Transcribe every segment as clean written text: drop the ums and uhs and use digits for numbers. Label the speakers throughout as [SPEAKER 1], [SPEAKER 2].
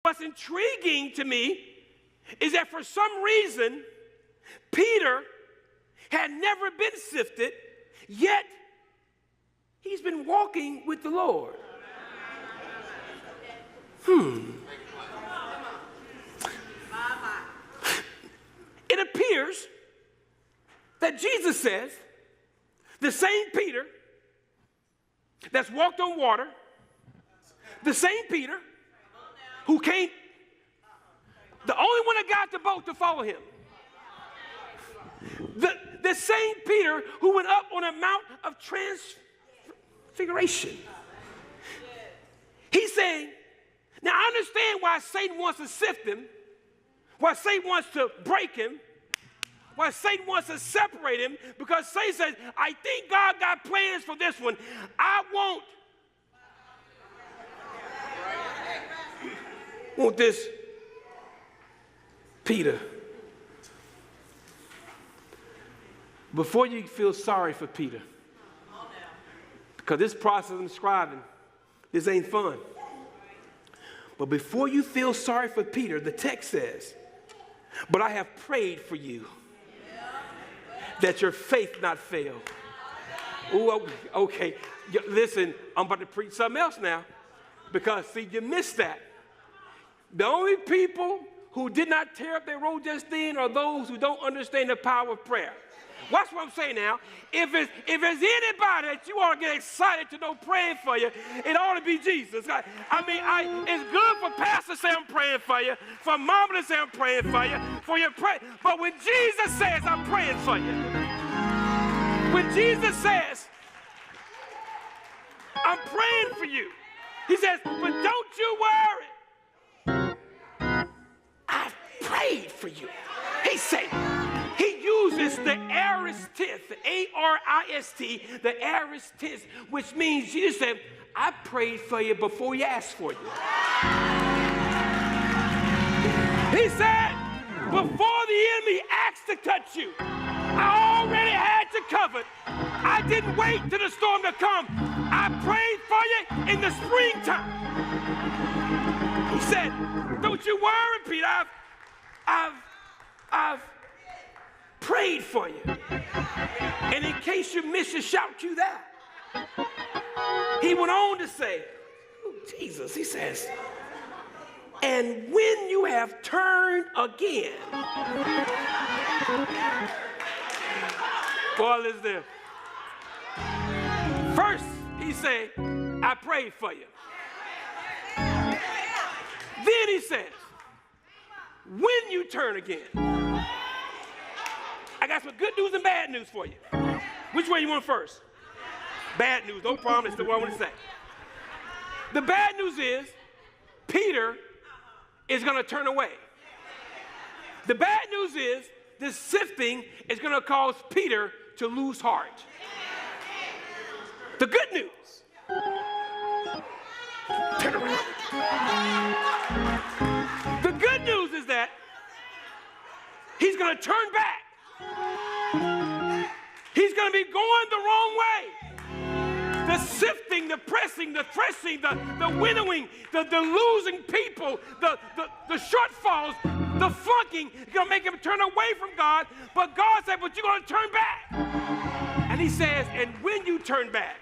[SPEAKER 1] what's intriguing to me is that for some reason, Peter had never been sifted, yet he's been walking with the Lord. It appears that Jesus says the same Peter that's walked on water, the same Peter who came, the only one that got the boat to follow him, the same Peter who went up on a mount of transfiguration. He's saying, now I understand why Satan wants to sift him, why Satan wants to break him, why Satan wants to separate him, because Satan says, I think God got plans for this one. I want this Peter. Before you feel sorry for Peter, because this process I'm describing, this ain't fun. But before you feel sorry for Peter, the text says, but I have prayed for you that your faith not fail. Ooh, okay. Listen, I'm about to preach something else now, because see, you missed that. The only people who did not tear up their robe just then are those who don't understand the power of prayer. Watch what I'm saying now. If it's anybody that you ought to get excited to know praying for you, it ought to be Jesus. It's good for pastor to say I'm praying for you, for mama to say I'm praying for you, for your prayer. But when Jesus says I'm praying for you, when Jesus says I'm praying for you, he says, but don't you worry. I've prayed for you. He said, he uses the aorist tense, the A-R-I-S-T, the aorist tense, which means Jesus said, I prayed for you before he asked for you. He said, before the enemy asked to touch you, I already had you covered. I didn't wait till the storm to come. I prayed for you in the springtime. He said, don't you worry, Peter. I've prayed for you. And in case you miss it, shout you that. He went on to say, oh, Jesus, he says, and when you have turned again. Boy, listen there. First, he said, I prayed for you. Then he says, when you turn again. I got some good news and bad news for you. Which one you want first? Bad news, no problem, that's the one I want to say. The bad news is, Peter is going to turn away. The bad news is, this sifting is going to cause Peter to lose heart. The good news, turn around. The good news is that he's going to turn back. He's going to be going the wrong way. The sifting, the pressing, the threshing, the winnowing, the losing people, the shortfalls, the flunking, is going to make him turn away from God. But God said, but you're going to turn back. And he says, and when you turn back,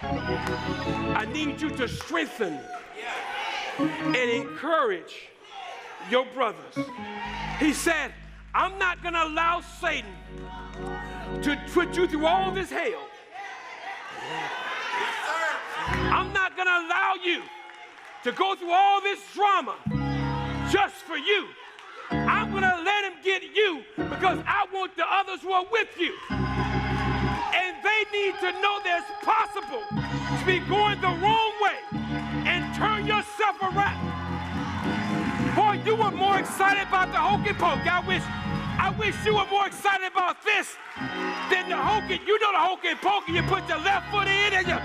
[SPEAKER 1] I need you to strengthen and encourage your brothers. He said, I'm not going to allow Satan to put you through all this hell. I'm not going to allow you to go through all this drama just for you. I'm going to let him get you because I want the others who are with you. And they need to know that it's possible to be going the wrong way and turn yourself around. Boy, you were more excited about the hokey pokey. I wish you were more excited about this than the hokey. You know the hokey pokey. You put your left foot in and you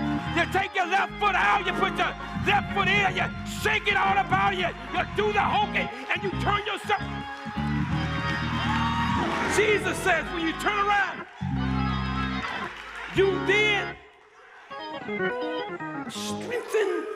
[SPEAKER 1] take your left foot out. You put your left foot in and you shake it all about you. You do the hokey and you turn yourself. Jesus says when you turn around, you then strengthen